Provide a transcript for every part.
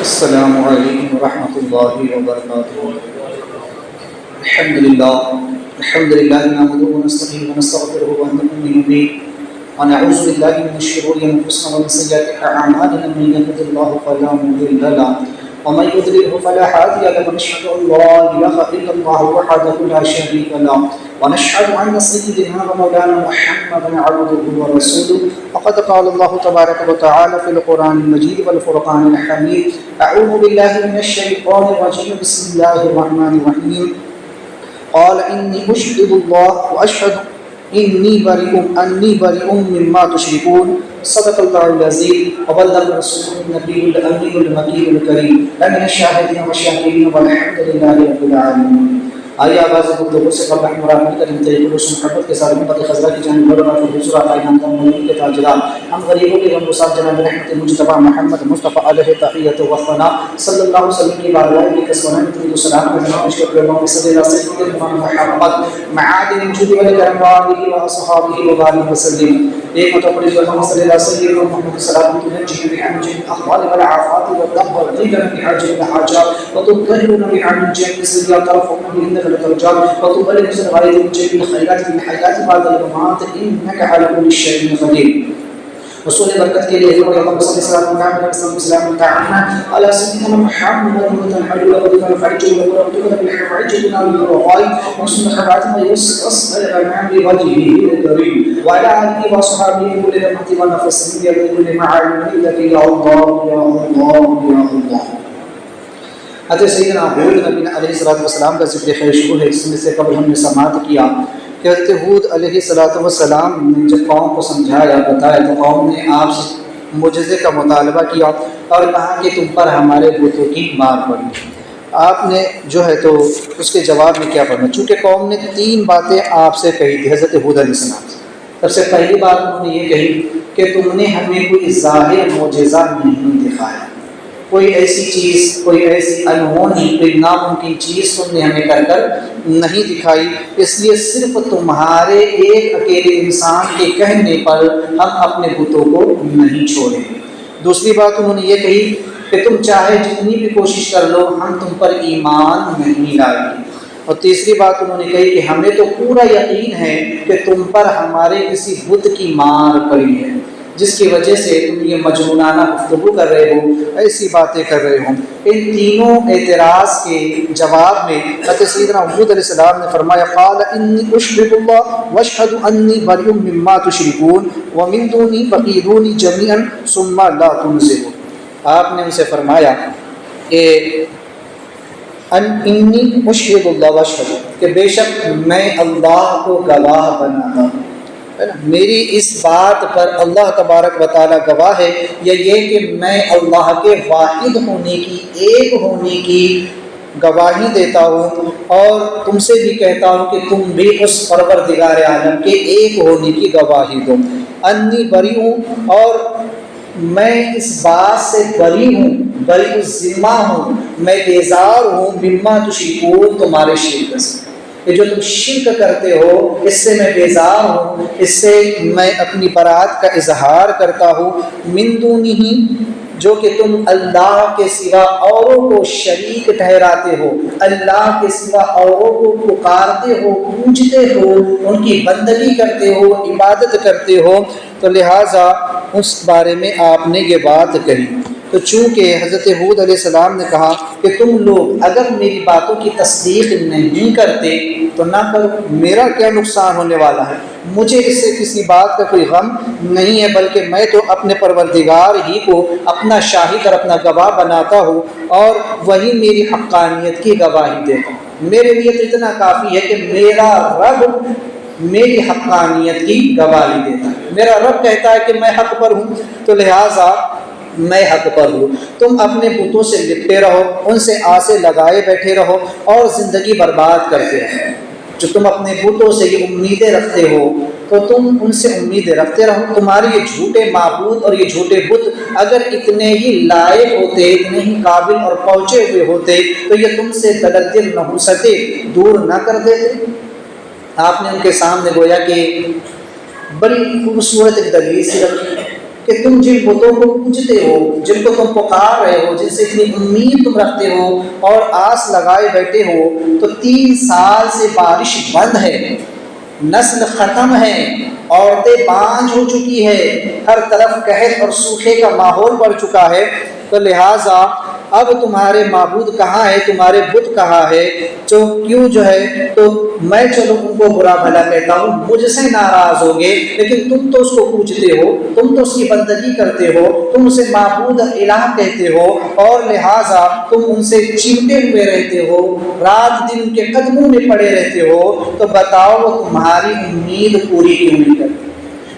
السلام علیکم ورحمۃ اللہ وبرکاتہ۔ الحمد للہ نحمده ونستعینه ونستغفره ونؤمن به ونعوذ باللہ من شرور انفسنا ومن سیئات اعمالنا، من يهده الله فلا مضل له ومن يضلل فلا هادي له، ونشهد ان لا اله الا الله وحده لا شريك له، ونشهد ان سيدنا ومولانا محمدا عبده ورسوله، وقد قال الله تبارك وتعالى في القرآن المجيد والفرقان الحميد: اعوذ بالله من الشيطان الرجيم، بسم الله الرحمن الرحيم. قال إني أشهد الله وأشهد أني بريء مما تشركون. صدق الله العظيم وبلغ رسوله النبي الأمين المكين الكريم، لمن الشاهدين والشاكرين والحمد لله رب العالمين. آئیے آغاز گفتگو سے قبل ہم مراقبہ کریں طریق الرسول محبت کے ساتھ محبت خزرہ کی جانب بڑھنا اور حضور آقا انعام مولود کے تاجدار ہم غریبوں کے غم گسار جناب رحمت مجتبی محمد مصطفیٰ علیہ تحیت و ثنا صلی اللہ علیہ وسلم کی بارگاہ میں کسوانہ کی تو سلام کرنا عشق پیغمبر کے صلی اللہ علیہ وسلم محمد معادن وجود والکرم وآلہ واصحابہ وبارک وسلم. ایک متوقع جو صلی اللہ علیہ وسلم محمد صلی اللہ علیہ وسلم بحمد الاحوال والعافات والضب والغير بحاجة الحاجات وتطهرنا بعمل الجنة السيئات وترفعنا الدرجات وتبلغ غاية جميع الخيرات من الحياة بعد الممات إنك على كل شيء قدير. رسول برکت کے لیے حضور اللہ صلی اللہ علیہ وسلم السلام تعالی علی سیدنا محمد وعلى آله فرج ورحمة بالحفاظ والرعاية وسن خاتم يسأل الأمام بوجهه الكريم وعلى آله وصحبه كل رحمة ونفس بكل معاني لك يا الله يا الله يا الله. حضرت سیدنا حود نبی علیہ السلام کا ذکر خیر شروع ہے. اس میں سے قبل ہم نے سماعت کیا کہ حضرت حود علیہ السلام نے جب قوم کو سمجھایا بتایا تو قوم نے آپ سے معجزے کا مطالبہ کیا اور کہا کہ تم پر ہمارے بتوں کی مار پڑی. آپ نے جو ہے تو اس کے جواب میں کیا فرمایا؟ چونکہ قوم نے 3 باتیں آپ سے کہی تھی حضرت حود علیہ السلام سے. سب سے پہلی بات انہوں نے یہ کہی کہ تم نے ہمیں کوئی ظاہر معجزہ نہیں دکھایا، کوئی ایسی چیز، کوئی ایسی انہونی، کوئی ناممکن چیز تم نے ہمیں کر نہیں دکھائی، اس لیے صرف تمہارے ایک اکیلے انسان کے کہنے پر ہم اپنے بتوں کو نہیں چھوڑیں. دوسری بات انہوں نے یہ کہی کہ تم چاہے جتنی بھی کوشش کر لو ہم تم پر ایمان نہیں لائیں گے. اور تیسری بات انہوں نے کہی کہ ہمیں تو پورا یقین ہے کہ تم پر ہمارے کسی بت کی مار پڑی ہے جس کی وجہ سے تم یہ مجنونانہ گفتگو کر رہے ہو، ایسی باتیں کر رہے ہو. ان تینوں اعتراض کے جواب میں حضرت سیدنا حود علیہ السلام نے فرمایا: قال انی اشهد اللہ واشهد انی بریء مما تشرکون ومن دونی فقیدونی جمیعا ثم لا تنظرون. آپ نے ان سے فرمایا کہ انی اشهد اللہ واشهد، کہ بے شک میں اللہ کو گواہ بناتا ہوں. میری اس بات پر اللہ تبارک و تعالی گواہ ہے، یہ کہ میں اللہ کے واحد ہونے کی، ایک ہونے کی گواہی دیتا ہوں، اور تم سے بھی کہتا ہوں کہ تم بھی اس پروردگار عالم کے ایک ہونے کی گواہی دو. انی بری ہوں، اور میں اس بات سے بری ہوں، بری الذمہ ہوں، میں بیزار ہوں، مما تشرکون، تمہارے شرک سے. یہ جو تم شرک کرتے ہو اس سے میں بیزار ہوں، اس سے میں اپنی برات کا اظہار کرتا ہوں. من دونہ، جو کہ تم اللہ کے سوا اوروں کو شریک ٹھہراتے ہو، اللہ کے سوا اوروں کو پکارتے ہو، پوجتے ہو، ان کی بندگی کرتے ہو، عبادت کرتے ہو، تو لہٰذا اس بارے میں آپ نے یہ بات کہی. تو چونکہ حضرت حود علیہ السلام نے کہا کہ تم لوگ اگر میری باتوں کی تصدیق نہیں کرتے تو نہ کرو، میرا کیا نقصان ہونے والا ہے، مجھے اس سے کسی بات کا کوئی غم نہیں ہے، بلکہ میں تو اپنے پروردگار ہی کو اپنا شاہد اور اپنا گواہ بناتا ہوں، اور وہی میری حقانیت کی گواہی دیتا ہوں. میرے لیے تو اتنا کافی ہے کہ میرا رب میری حقانیت کی گواہی دیتا ہے. میرا رب کہتا ہے کہ میں حق پر ہوں، تو لہٰذا میں حق پر ہوں. تم اپنے بتوں سے لپٹے رہو، ان سے آسے لگائے بیٹھے رہو اور زندگی برباد کرتے رہو. جو تم اپنے بتوں سے یہ امیدیں رکھتے ہو تو تم ان سے امیدیں رکھتے رہو. تمہارے یہ جھوٹے معبود اور یہ جھوٹے بت اگر اتنے ہی لائق ہوتے، اتنے ہی قابل اور پہنچے ہوئے ہوتے تو یہ تم سے تدبیر نہ ہو سکے، دور نہ کر دیتے. آپ نے ان کے سامنے گویا کہ بڑی خوبصورت ایک دلیل سی رکھی کہ تم جن بتوں کو پوجتے ہو، جن کو تم پکار رہے ہو، جن سے اتنی امید تم رکھتے ہو اور آس لگائے بیٹھے ہو، تو 3 سال سے بارش بند ہے، نسل ختم ہے، عورتیں بانجھ ہو چکی ہے، ہر طرف قحط اور سوکھے کا ماحول بڑھ چکا ہے، تو لہٰذا اب تمہارے معبود کہاں ہے، تمہارے بت کہاں ہے، جو ہے تو میں چلو ان کو برا بھلا کہتا ہوں، مجھ سے ناراض ہوگے، لیکن تم تو اس کو پوجتے ہو، تم تو اس کی بندگی کرتے ہو، تم اسے معبود الہ کہتے ہو، اور لہٰذا تم ان سے چمٹے ہوئے رہتے ہو، رات دن ان کے قدموں میں پڑے رہتے ہو، تو بتاؤ وہ تمہاری امید پوری کیوں نہیں کرتے،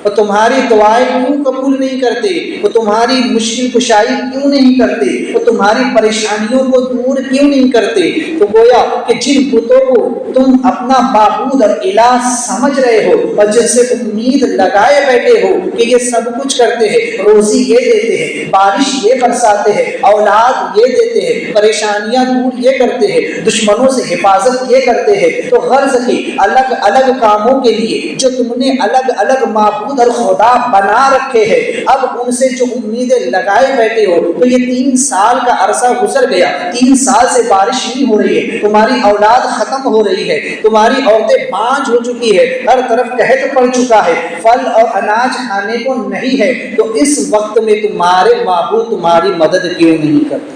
وہ تمہاری دعائیں کیوں قبول نہیں کرتے، وہ تمہاری مشکل کشائی کیوں نہیں کرتے، وہ تمہاری پریشانیوں کو دور کیوں نہیں کرتے؟ تو گویا کہ جن بتوں کو تم اپنا معبود اور الہ سمجھ رہے ہو اور جن سے امید لگائے بیٹھے ہو کہ یہ سب کچھ کرتے ہیں، روزی یہ دیتے ہیں، بارش یہ برساتے ہیں، اولاد یہ دیتے ہیں، پریشانیاں دور یہ کرتے ہیں، دشمنوں سے حفاظت یہ کرتے ہیں، تو غرض کی الگ الگ کاموں کے لیے جو تم نے الگ الگ معبود اور خدا بنا رکھے ہیں، اب ان سے جو امیدیں لگائے بیٹھے ہو، تو یہ 3 سال کا عرصہ گزر گیا، 3 سال سے بارش نہیں ہو رہی ہے، تمہاری اولاد ختم ہو رہی ہے، تمہاری عورتیں بانجھ ہو چکی ہے، ہر طرف قحط پڑ چکا ہے، پھل اور اناج کھانے کو نہیں ہے، تو اس وقت میں تمہارے معبود تمہاری مدد کیوں نہیں کرتے؟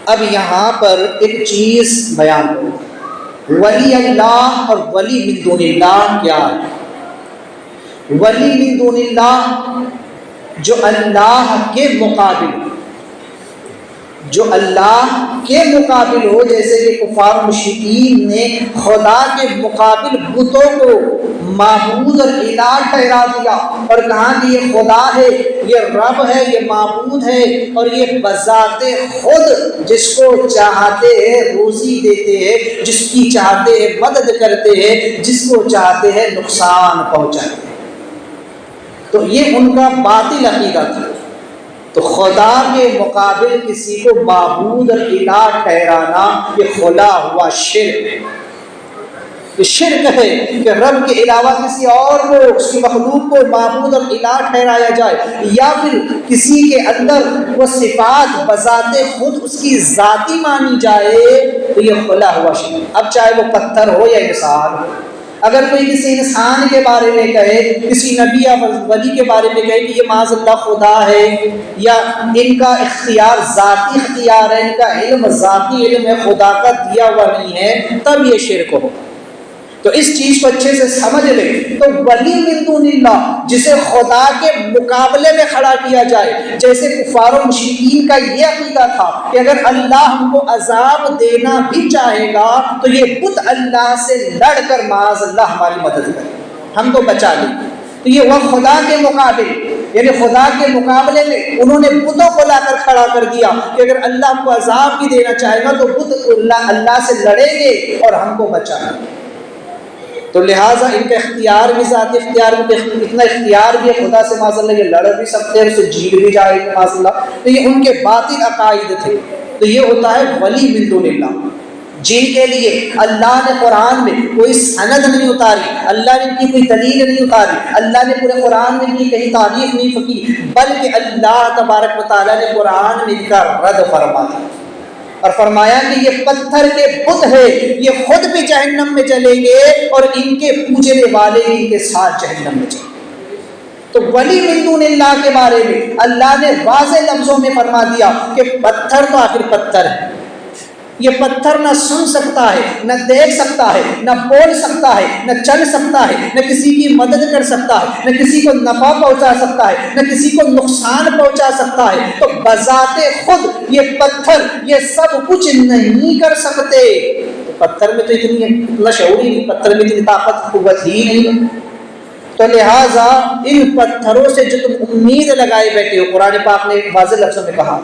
اب یہاں پر ایک چیز بیان کرو، ولی اللہ اور ولی من دون اللہ کیا ہے؟ ولی من دون اللہ جو اللہ کے مقابل، جو اللہ کے مقابل ہو، جیسے کہ کفار مشرکین نے خدا کے مقابل بتوں کو معبود اور الہ ٹھہرا دیا اور کہا کہ یہ خدا ہے، یہ رب ہے، یہ معبود ہے، اور یہ بذات خود جس کو چاہتے ہیں روزی دیتے ہیں، جس کی چاہتے ہیں مدد کرتے ہیں، جس کو چاہتے ہیں نقصان پہنچاتے ہیں، تو یہ ان کا باطل عقیدہ تھا۔ تو خدا کے مقابل کسی کو معبود اور الہ ٹھہرانا یہ کھلا ہوا شرک ہے، یہ شرک ہے کہ رب کے علاوہ کسی اور کو، اس کی مخلوق کو معبود اور الہ ٹھہرایا جائے، یا پھر کسی کے اندر وہ صفات بذات خود اس کی ذاتی مانی جائے، تو یہ کھلا ہوا شرک۔ اب چاہے وہ پتھر ہو یا انسان ہو، اگر کوئی کسی انسان کے بارے میں کہے، کسی نبی یا ولی کے بارے میں کہے کہ یہ معاذ اللہ خدا ہے، یا ان کا اختیار ذاتی اختیار ہے، ان کا علم ذاتی علم ہے، خدا کا دیا ہوا نہیں ہے، تب یہ شرک ہو۔ تو اس چیز کو اچھے سے سمجھ لیں۔ تو ولی من دون اللہ جسے خدا کے مقابلے میں کھڑا کیا جائے، جیسے کفار و مشرکین کا یہ عقیدہ تھا کہ اگر اللہ ہم کو عذاب دینا بھی چاہے گا تو یہ بت اللہ سے لڑ کر معاذ اللہ ہماری مدد کرے، ہم کو بچا لے، تو یہ وہ خدا کے مقابل، یعنی خدا کے مقابلے میں انہوں نے بتوں کو لا کر کھڑا کر دیا کہ اگر اللہ ہم کو عذاب بھی دینا چاہے گا تو بت اللہ سے لڑیں گے اور ہم کو بچائیں گے۔ تو لہٰذا ان کا اختیار بھی ذاتی اختیار بھی، اتنا اختیار بھی ہے خدا سے معاذ اللہ یہ لڑ بھی سکتے ہیں، اسے جیت بھی جائے گا معاذ اللہ، تو یہ ان کے باطل عقائد تھے۔ تو یہ ہوتا ہے ولی من دون اللہ، جن کے لیے اللہ نے قرآن میں کوئی سند نہیں اتاری، اللہ نے ان کی کوئی دلیل نہیں اتاری، اللہ نے پورے قرآن میں ان کی کہیں تعریف نہیں کی، بلکہ اللہ تبارک و تعالیٰ نے قرآن میں ان کا رد فرما دیا اور فرمایا کہ یہ پتھر کے بت ہے، یہ خود بھی جہنم میں چلیں گے اور ان کے پوجنے والے ان کے ساتھ جہنم میں چلیں گے۔ تو ولی من دون اللہ کے بارے میں اللہ نے واضح لفظوں میں فرما دیا کہ پتھر تو آخر پتھر ہے، یہ پتھر نہ سن سکتا ہے، نہ دیکھ سکتا ہے، نہ بول سکتا ہے، نہ چل سکتا ہے، نہ کسی کی مدد کر سکتا ہے، نہ کسی کو نفع پہنچا سکتا ہے، نہ کسی کو نقصان پہنچا سکتا ہے، تو بذات خود یہ پتھر یہ سب کچھ نہیں کر سکتے۔ پتھر میں تو اتنا شعور ہی نہیں، پتھر میں اتنی طاقت قوت ہی نہیں ہے، تو لہٰذا ان پتھروں سے جو تم امید لگائے بیٹھے ہو، قرآن پاک نے واضح لفظوں میں کہا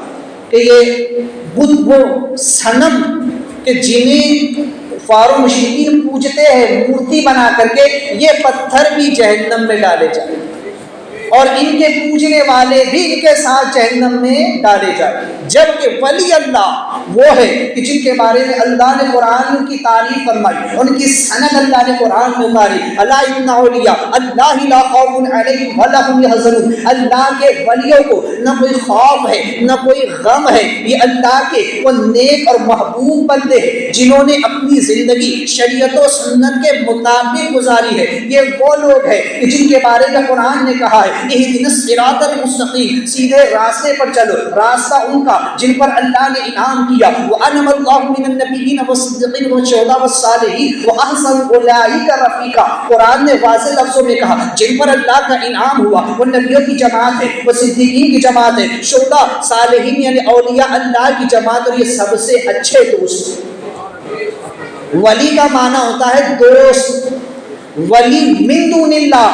کہ یہ بت وہ صنم کہ جنہیں کفار و مشرکین پوجتے ہیں مورتی بنا کر کے، یہ پتھر بھی جہنم میں ڈالے جائیں، اور ان کے پوجنے والے بھی ان کے ساتھ جہنم میں ڈالے جائیں گے۔ جبکہ ولی اللہ وہ ہے کہ جن کے بارے میں اللہ نے قرآن کی تعریف فرمائی، ان کی سند اللہ نے قرآن میں اتاری، الا ان اولیاء اللہ لا خوف علیہم ولا هم يحزنون، اللہ کے ولیوں کو نہ کوئی خوف ہے نہ کوئی غم ہے، یہ اللہ کے وہ نیک اور محبوب بندے ہیں جنہوں نے اپنی زندگی شریعت و سنت کے مطابق گزاری ہے۔ یہ وہ لوگ ہیں کہ جن کے بارے میں قرآن نے کہا ہے اہدنا الصراط المستقیم، سیدھے راستے پر چلو، راستہ ان کا جن پر اللہ نے انعام کیا، وَأَنَمَ اللَّهُ مِنَ النَّبِيِّينَ وَالصِّدِّقِينَ وَالشُّهَدَاءِ وَالصَّالِحِينَ وَأَحْسَنَ أُولَٰئِكَ رَفِيقًا۔ قرآن نے واضح لفظوں میں کہا جن پر اللہ کا انعام ہوا وہ نبیوں کی جماعت ہے، وہ صدیقین کی جماعت ہے، شہداء، صالحین یعنی اولیاء اللہ کی جماعت، اور یہ سب سے اچھے دوست۔ ولی کا معنی ہوتا ہے دوست۔ ولی من دون اللہ،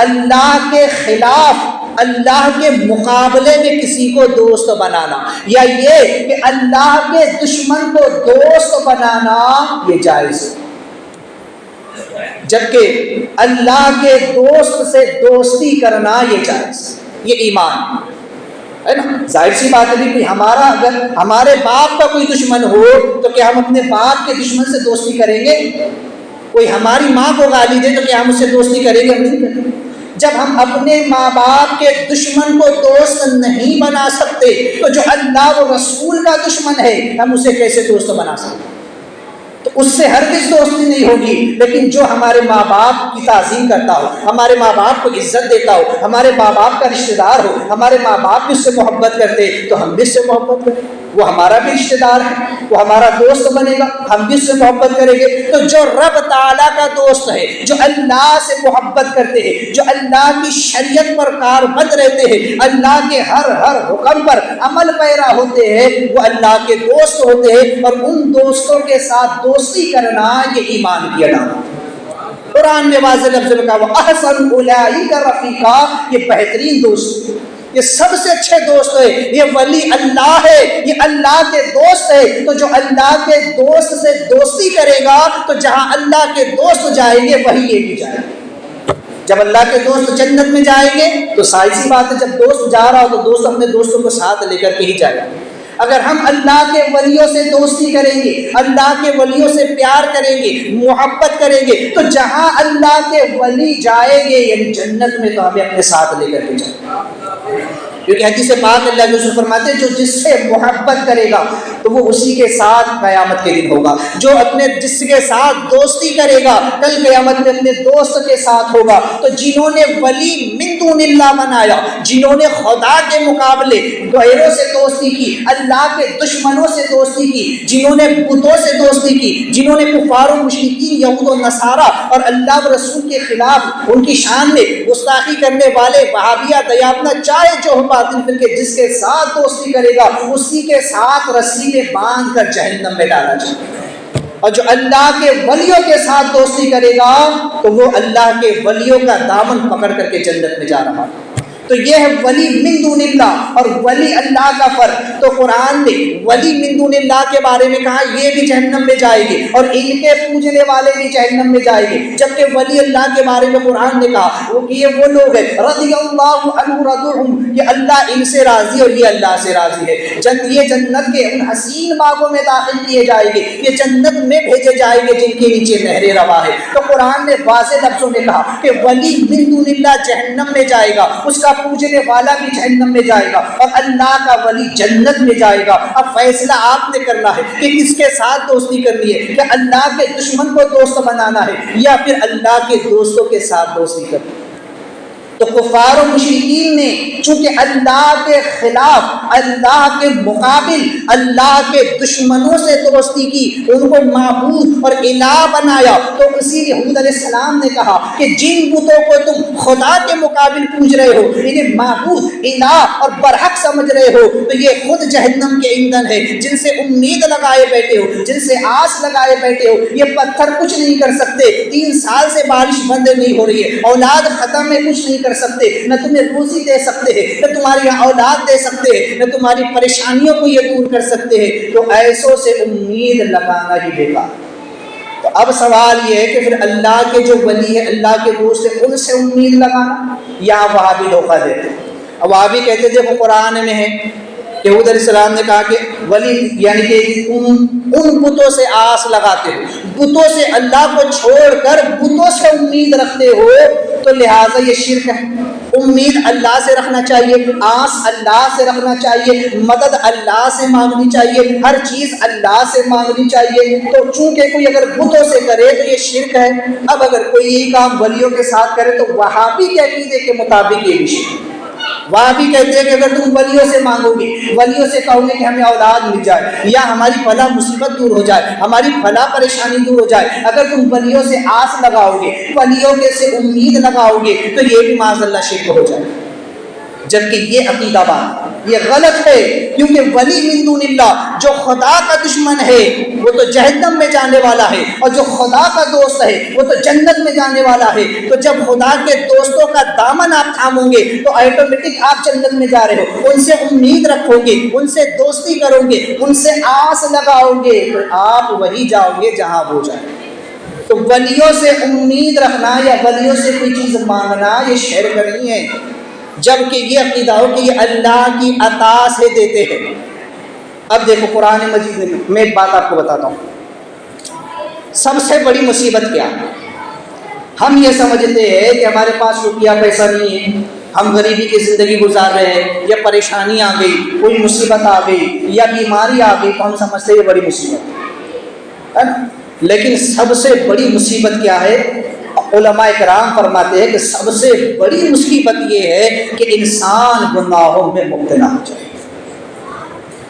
اللہ کے خلاف، اللہ کے مقابلے میں کسی کو دوست بنانا، یا یہ کہ اللہ کے دشمن کو دوست بنانا یہ جائز ہے، جبکہ اللہ کے دوست سے دوستی کرنا یہ جائز، یہ ایمان ہے نا۔ ظاہر سی بات ہے کہ ہمارا اگر ہمارے باپ کا کوئی دشمن ہو تو کیا ہم اپنے باپ کے دشمن سے دوستی کریں گے؟ کوئی ہماری ماں کو گالی دے تو کیا ہم اس سے دوستی کریں گے؟ ہم نہیں کریں گے۔ جب ہم اپنے ماں باپ کے دشمن کو دوست نہیں بنا سکتے تو جو اللہ و رسول کا دشمن ہے ہم اسے کیسے دوست بنا سکتے؟ تو اس سے ہرگز دوستی نہیں ہوگی۔ لیکن جو ہمارے ماں باپ کی تعظیم کرتا ہو، ہمارے ماں باپ کو عزت دیتا ہو، ہمارے ماں باپ کا رشتہ دار ہو، ہمارے ماں باپ بھی اس سے محبت کرتے تو ہم بھی اس سے محبت کریں، وہ ہمارا بھی رشتہ دار ہے، وہ ہمارا دوست بنے گا، ہم بھی اس سے محبت کریں گے۔ تو جو رب تعالیٰ کا دوست ہے، جو اللہ سے محبت کرتے ہیں، جو اللہ کی شریعت پر کاربند رہتے ہیں، اللہ کے ہر حکم پر عمل پیرا ہوتے ہیں، وہ اللہ کے دوست ہوتے ہیں، اور ان دوستوں کے ساتھ دوستی کرنا یہ ایمان کی علامت۔ قرآن نے واضح لفظ میں کہا وَأَحْسَنُ أُولَٰئِكَ رَفِيقًا، یہ بہترین دوست، یہ سب سے اچھے دوست ہے، یہ ولی اللہ ہے، یہ اللہ کے دوست ہے۔ تو جو اللہ کے دوست سے دوستی کرے گا تو جہاں اللہ کے دوست جائیں گے وہی یہ بھی جائے گا۔ جب اللہ کے دوست جنت میں جائیں گے تو ظاہر سی بات ہے جب دوست جا رہا ہو تو دوست اپنے دوستوں کو ساتھ لے کر کے ہی جائے گا۔ اگر ہم اللہ کے ولیوں سے دوستی کریں گے، اللہ کے ولیوں سے پیار کریں گے، محبت کریں گے، تو جہاں اللہ کے ولی جائیں گے یعنی جنت میں تو ہمیں اپنے ساتھ لے کر کے جائیں گے۔ کیونکہ حدیث پاک اللہ کے رسول فرماتے ہیں جو جس سے محبت کرے گا تو وہ اسی کے ساتھ قیامت کے دن ہوگا، جو جس کے ساتھ دوستی کرے گا کل قیامت میں اپنے دوست کے ساتھ ہوگا۔ تو جنہوں نے ولی من دون اللہ بنایا، جنہوں نے خدا کے مقابلے غیروں سے دوستی کی، اللہ کے دشمنوں سے دوستی کی، جنہوں نے بتوں سے دوستی کی، جنہوں نے کفار و مشرکین یہود و نصارہ اور اللہ و رسول کے خلاف ان کی شان میں گستاخی کرنے والے وہابیہ دیابنا چاہے جو باطل فرقے جس کے ساتھ دوستی کرے گا اسی کے ساتھ رسی میں باندھ کر جہنم میں ڈالا جائے گا۔ اور جو اللہ کے ولیوں کے ساتھ دوستی کرے گا تو وہ اللہ کے ولیوں کا دامن پکڑ کر کے جنت میں جا رہا ہے۔ تو یہ ہے ولی من دون اللہ اور ولی اللہ کا فرق۔ تو قرآن نے ولی من دون اللہ کے بارے میں کہا یہ بھی جہنم میں جائے گی اور ان کے پوجنے والے بھی جہنم میں جائے گے، جبکہ ولی اللہ کے بارے میں قرآن نے کہا یہ وہ لوگ ہیں رضی اللہ عنہ رضوہم، یہ اللہ ان سے راضی اور یہ اللہ سے راضی ہے۔ یہ جنت کے ان حسین باغوں میں داخل کیے جائیں گے، یہ جنت میں بھیجے جائیں گے جن کے نیچے نہریں رواں ہے۔ تو قرآن نے واضح لفظوں میں کہا کہ ولی من دون اللہ جہنم میں جائے گا، اس کا پوجنے والا بھی جہنم میں جائے گا اور اللہ کا ولی جنت میں جائے گا۔ اب فیصلہ آپ نے کرنا ہے کہ کس کے ساتھ دوستی کرنی ہے، کہ اللہ کے دشمن کو دوست بنانا ہے یا پھر اللہ کے دوستوں کے ساتھ دوستی کرنی ہے۔ تو کفار و مشرکین نے چونکہ اللہ کے خلاف، اللہ کے مقابل، اللہ کے دشمنوں سے دوستی کی، ان کو معبود اور الہ بنایا، تو اسی لیے حود علیہ السلام نے کہا کہ جن بتوں کو تم خدا کے مقابل پوج رہے ہو، انہیں معبود، الہ اور برحق سمجھ رہے ہو، تو یہ خود جہنم کے ایندھن ہے، جن سے امید لگائے بیٹھے ہو، جن سے آس لگائے بیٹھے ہو۔ یہ پتھر کچھ نہیں کر سکتے، 3 سال سے بارش بند نہیں ہو رہی ہے، اولاد ختم ہے، کچھ نہیں کر سکتے، نہ تمہیں روزی دے سکتے ہیں، نہ تمہاری اولاد دے سکتے ہیں، نہ تمہاری پریشانیوں کو یہ دور کر سکتے ہیں۔ تو ایسوں سے امید لگانا ہی بیکار۔ تو اب سوال یہ ہے کہ پھر اللہ کے جو ولی ہے، اللہ کے دوست ہے، ان سے امید لگانا، یا وہاں بھی دھوکہ دیتے ہیں۔ اب وہاں بھی کہتے تھے وہ قرآن میں ہے کہ حود علیہ السلام نے کہا کہ ولی یعنی کہ ان بتوں سے آس لگاتے ہو، بتوں سے اللہ کو چھوڑ کر بتوں سے امید رکھتے ہو، تو لہٰذا یہ شرک ہے۔ امید اللہ سے رکھنا چاہیے، آس اللہ سے رکھنا چاہیے، مدد اللہ سے مانگنی چاہیے، ہر چیز اللہ سے مانگنی چاہیے۔ تو چونکہ کوئی اگر بتوں سے کرے تو یہ شرک ہے۔ اب اگر کوئی یہی کام ولیوں کے ساتھ کرے تو وہابی کے عقیدے کے مطابق یہ بھی شرک ہے۔ وہاں بھی کہتے ہیں کہ اگر تم ولیوں سے مانگو گے، ولیوں سے کہو گے کہ ہمیں اولاد مل جائے، یا ہماری فلاں مصیبت دور ہو جائے، ہماری فلاں پریشانی دور ہو جائے، اگر تم ولیوں سے آس لگاؤ گے، ولیوں کے سے امید لگاؤ گے، تو یہ بھی معاذ اللہ شرک ہو جائے۔ جبکہ یہ عقیدہ بات یہ غلط ہے، کیونکہ ولی من دون اللہ، جو خدا کا دشمن ہے وہ تو جہنم میں جانے والا ہے، اور جو خدا کا دوست ہے وہ تو جنت میں جانے والا ہے۔ تو جب خدا کے دوستوں کا دامن آپ تھامو گے تو آٹومیٹک آپ جنت میں جا رہے ہو، ان سے امید رکھو گے، ان سے دوستی کرو گے، ان سے آس لگاؤ گے، تو آپ وہی جاؤ گے جہاں وہ جائے۔ تو ولیوں سے امید رکھنا یا ولیوں سے کوئی چیز مانگنا یہ شرک نہیں ہے، جبکہ یہ عقیدہ ہو کہ یہ اللہ کی عطا سے دیتے ہیں۔ اب دیکھو قرآن مجید میں ایک بات آپ کو بتاتا ہوں، سب سے بڑی مصیبت کیا ہے؟ ہم یہ سمجھتے ہیں کہ ہمارے پاس روپیہ پیسہ نہیں ہے، ہم غریبی کی زندگی گزار رہے ہیں، یا پریشانی آ گئی، کوئی مصیبت آ گئی، یا بیماری آ گئی، تو ہم سمجھتے ہیں یہ بڑی مصیبت ہے نا۔ لیکن سب سے بڑی مصیبت کیا ہے؟ علماء کرام فرماتے ہیں کہ سب سے بڑی مصیبت یہ ہے کہ انسان گناہوں میں مبتلا ہو جائے،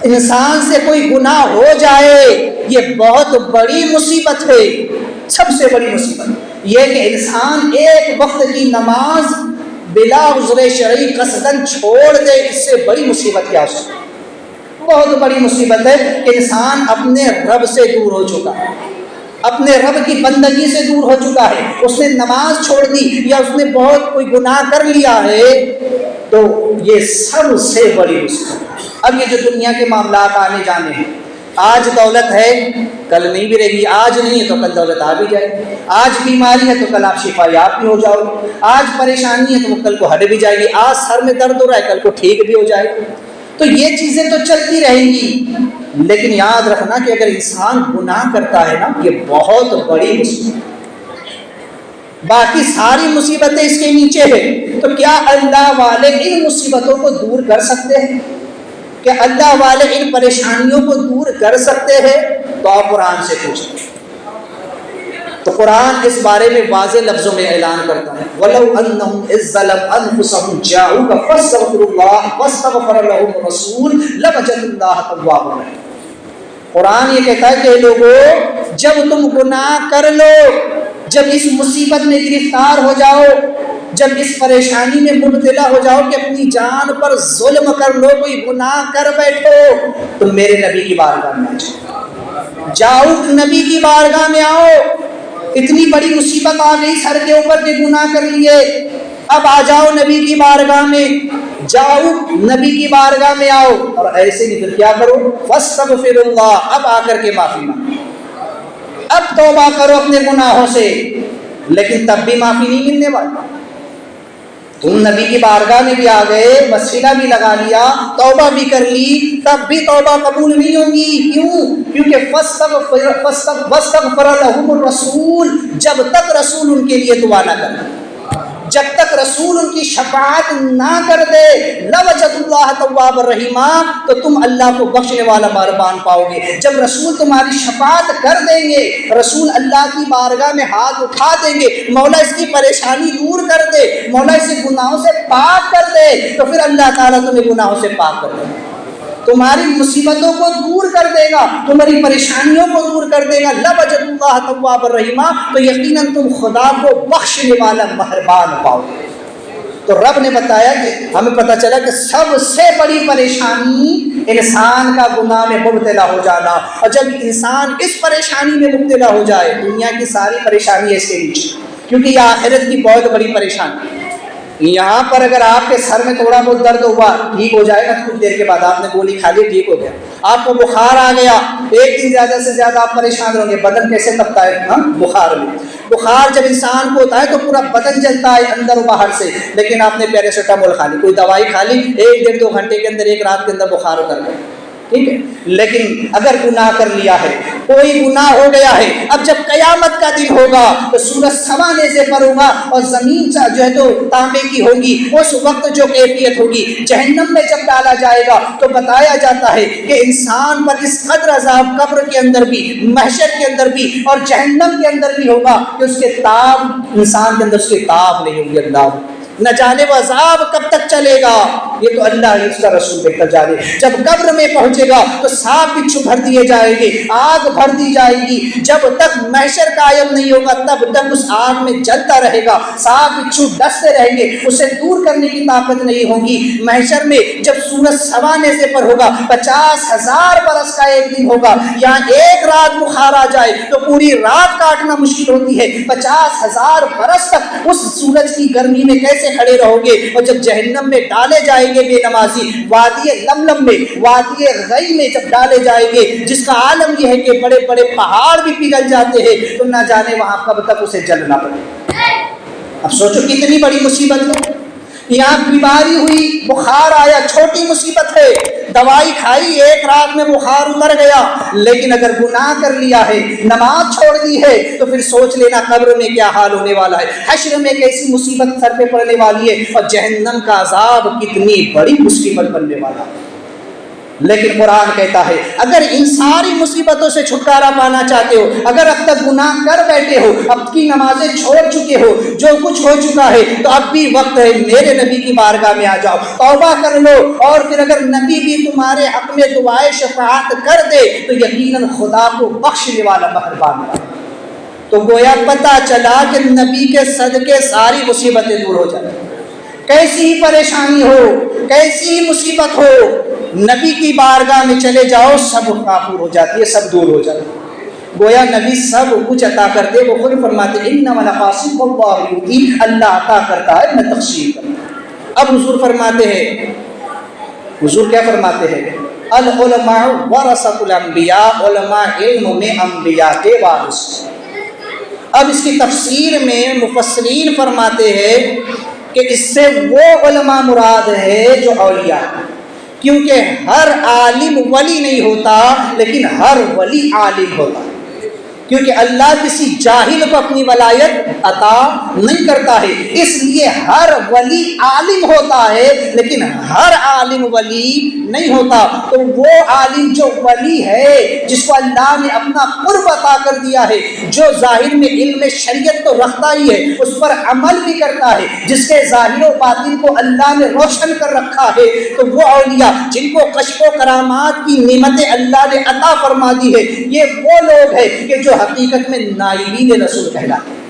انسان سے کوئی گناہ ہو جائے، یہ بہت بڑی مصیبت ہے۔ سب سے بڑی مصیبت یہ کہ انسان ایک وقت کی نماز بلا عذر شرعی قصداً چھوڑ دے، اس سے بڑی مصیبت کیا ہو سکتی ہے؟ بہت بڑی مصیبت ہے کہ انسان اپنے رب سے دور ہو چکا ہے، اپنے رب کی بندگی سے دور ہو چکا ہے، اس نے نماز چھوڑ دی، یا اس نے بہت کوئی گناہ کر لیا ہے، تو یہ سب سے بڑی مصیبت ہے۔ اب یہ جو دنیا کے معاملات آنے جانے ہیں، آج دولت ہے کل نہیں بھی رہے گی، آج نہیں ہے تو کل دولت آ بھی جائے گی، آج بیماری ہے تو کل آپ شفا یاب بھی ہو جاؤ گے، آج پریشانی ہے تو وہ کل کو ہٹ بھی جائے گی، آج سر میں درد ہو رہا ہے کل کو ٹھیک بھی ہو جائے گی۔ تو یہ چیزیں تو چلتی رہیں گی، لیکن یاد رکھنا کہ اگر انسان گناہ کرتا ہے نا، یہ بہت بڑی مصیبت ہے، باقی ساری مصیبتیں اس کے نیچے ہیں۔ تو کیا اللہ والے ان مصیبتوں کو دور کر سکتے ہیں؟ کیا اللہ والے ان پریشانیوں کو دور کر سکتے ہیں؟ تو آپ قرآن سے پوچھیں۔ تو قرآن اس بارے میں واضح لفظوں میں اعلان کرتا ہے، وَلَوْ أَنَّهُمْ إِذْ ظَلَمُوا أَنفُسَهُمْ جَاءُوكَ فَاسْتَغْفِرُوا اللَّهَ وَاسْتَغْفَرَ لَهُمُ الرَّسُولُ لَوَجَدُوا اللَّهَ تَوَّابًا رَحِيمًا۔ قرآن یہ کہتا ہے کہ لوگوں، جب تم گناہ کر لو، جب اس مصیبت میں گرفتار ہو جاؤ، جب اس پریشانی میں مبتلا ہو جاؤ کہ اپنی جان پر ظلم کر لو، کوئی گناہ کر بیٹھو، تو میرے نبی کی بارگاہ میں جاؤ، نبی کی بارگاہ میں آؤ۔ اتنی بڑی مصیبت آ گئی سر کے اوپر کے گناہ کر لیے، اب آ جاؤ نبی کی بارگاہ میں، جاؤ نبی کی بارگاہ میں آؤ، اور ایسے نہیں پھر کیا کرو؟ فاستغفر اللہ، اب آ کر کے معافی مانگو، اب توبہ کرو اپنے گناہوں سے، لیکن تب بھی معافی نہیں ملنے والی۔ تم نبی کی بارگاہ میں بھی آ گئے، وسیلہ بھی لگا لیا، توبہ بھی کر لی، تب بھی توبہ قبول نہیں ہوگی۔ کیوں؟ کیونکہ فَاسْتَغْفَرَ لَهُمُ الرَّسُولُ، جب تک رسول ان کے لیے دعا نہ کرے، جب تک رسول ان کی شفاعت نہ کر دے، لَوَجَدُوا اللَّهَ تَوَّابًا رَحِيمًا، تو تم اللہ کو بخشنے والا مہربان پاؤ گے۔ جب رسول تمہاری شفاعت کر دیں گے، رسول اللہ کی بارگاہ میں ہاتھ اٹھا دیں گے، مولا اس کی پریشانی دور کر دے، مولا اسے گناہوں سے پاک کر دے، تو پھر اللہ تعالیٰ تمہیں گناہوں سے پاک کر دے گا، تمہاری مصیبتوں کو دور کر دے گا، تمہاری پریشانیوں کو دور کر دے گا۔ لَوَجَدُوا اللَّهَ تَوَّابًا رَحِيمًا، تو یقیناً تم خدا کو بخشنے والا مہربان پاؤ گے۔ تو رب نے بتایا کہ ہمیں پتہ چلا کہ سب سے بڑی پریشانی انسان کا گناہ میں مبتلا ہو جانا، اور جب انسان اس پریشانی میں مبتلا ہو جائے، دنیا کی ساری پریشانی اس کے نیچے، کیونکہ یہ آخرت کی بہت بڑی پریشانی، یہاں پر اگر آپ کے سر میں تھوڑا بہت درد ہوا ٹھیک ہو جائے گا، کچھ دیر کے بعد آپ نے گولی کھا لی ٹھیک ہو گیا. آپ کو بخار آ گیا، ایک دن زیادہ سے زیادہ آپ پریشان رہیں گے. بدن کیسے تپتا ہے بخار میں. بخار جب انسان کو ہوتا ہے تو پورا بدن جلتا ہے اندر و باہر سے. لیکن آپ نے پیراسیٹامول کھا لی، کوئی دوائی کھا لی، 1-1.5-2 گھنٹے کے اندر، ایک رات کے اندر بخار اتر گیا. ٹھیک ہے. لیکن اگر گناہ کر لیا ہے، کوئی گناہ ہو گیا ہے، اب جب قیامت کا دن ہوگا تو سورج سوا نیزے پر ہوگا اور زمین جو ہے تو تانبے کی ہوگی. اس وقت جو کیفیت ہوگی، جہنم میں جب ڈالا جائے گا تو بتایا جاتا ہے کہ انسان پر اس قدر عذاب قبر کے اندر بھی، محشر کے اندر بھی اور جہنم کے اندر بھی ہوگا کہ اس کے تاب، انسان کے اندر اس کے تاب نہیں ہوگی. اللہ نہ جانے وہ عذاب کب تک چلے گا، یہ تو اللہ ہی اس کا رسول بہتر جانے. جب قبر میں پہنچے گا تو سانپ بچھو بھر دیے جائیں گے، آگ بھر دی جائے گی. جب تک محشر قائم نہیں ہوگا تب تک اس آگ میں جلتا رہے گا، سانپ بچھو ڈستے رہیں گے، اسے دور کرنے کی طاقت نہیں ہوگی. محشر میں جب سورج سوا نیزے پر ہوگا، 50,000 برس کا ایک دن ہوگا. یہاں ایک رات بخار آ جائے تو پوری رات کاٹنا مشکل ہوتی ہے. 50,000 برس تک اس سورج کی گرمی میں کیسے کھڑے رہو گے؟ اور جب جہنم میں ڈالے جائیں گے بے نمازی، وادی لملم میں، وادی غی میں جب ڈالے جائیں گے، جس کا عالم یہ ہے کہ بڑے بڑے پہاڑ بھی پگھل جاتے ہیں، تو نہ جانے وہاں کب تک اسے جلنا پڑے. اب سوچو کتنی بڑی مصیبت ہے. یہاں بیماری ہوئی، بخار آیا، چھوٹی مصیبت ہے، دوائی کھائی، ایک رات میں بخار اتر گیا. لیکن اگر گناہ کر لیا ہے، نماز چھوڑ دی ہے، تو پھر سوچ لینا قبر میں کیا حال ہونے والا ہے، حشر میں کیسی مصیبت سر پہ پڑنے والی ہے، اور جہنم کا عذاب کتنی بڑی مصیبت بننے والا ہے. لیکن قرآن کہتا ہے اگر ان ساری مصیبتوں سے چھٹکارا پانا چاہتے ہو، اگر اب تک گناہ کر بیٹھے ہو، اب کی نمازیں چھوڑ چکے ہو، جو کچھ ہو چکا ہے، تو اب بھی وقت ہے میرے نبی کی بارگاہ میں آ جاؤ، توبہ کر لو. اور پھر اگر نبی بھی تمہارے حق میں دعائے شفاعت کر دے تو یقیناً خدا کو بخشنے والا مہربان ہے. تو گویا پتہ چلا کہ نبی کے صدقے ساری مصیبتیں دور ہو جائیں. کیسی ہی پریشانی ہو، کیسی ہی مصیبت ہو، نبی کی بارگاہ میں چلے جاؤ، سب معفو ہو جاتی ہے، سب دور ہو جاتی ہے. گویا نبی سب کچھ عطا کرتے. وہ خود فرماتے انما القاسم اللہ یؤتی، اللہ عطا کرتا ہے میں تقسیم کرتا ہوں. اب حضور فرماتے ہیں، حضور کیا فرماتے ہیں؟ العلماء ورثۃ الانبیاء، علماء علم میں انبیاء کے وارث. اب اس کی تفسیر میں مفسرین فرماتے ہیں کہ اس سے وہ علماء مراد ہے جو اولیاء ہیں، کیونکہ ہر عالم ولی نہیں ہوتا لیکن ہر ولی عالم ہوتا ہے. کیونکہ اللہ کسی جاہل کو اپنی ولایت عطا نہیں کرتا ہے، اس لیے ہر ولی عالم ہوتا ہے لیکن ہر عالم ولی نہیں ہوتا. تو وہ عالم جو ولی ہے، جس کو اللہ نے اپنا قرب عطا کر دیا ہے، جو ظاہر میں علم شریعت تو رکھتا ہی ہے، اس پر عمل بھی کرتا ہے، جس کے ظاہر و باطن کو اللہ نے روشن کر رکھا ہے، تو وہ اولیاء جن کو کشف و کرامات کی نعمتیں اللہ نے عطا فرما دی ہے، یہ وہ لوگ ہیں کہ جو حقیقت میں نائبین رسول کہلاتے ہیں.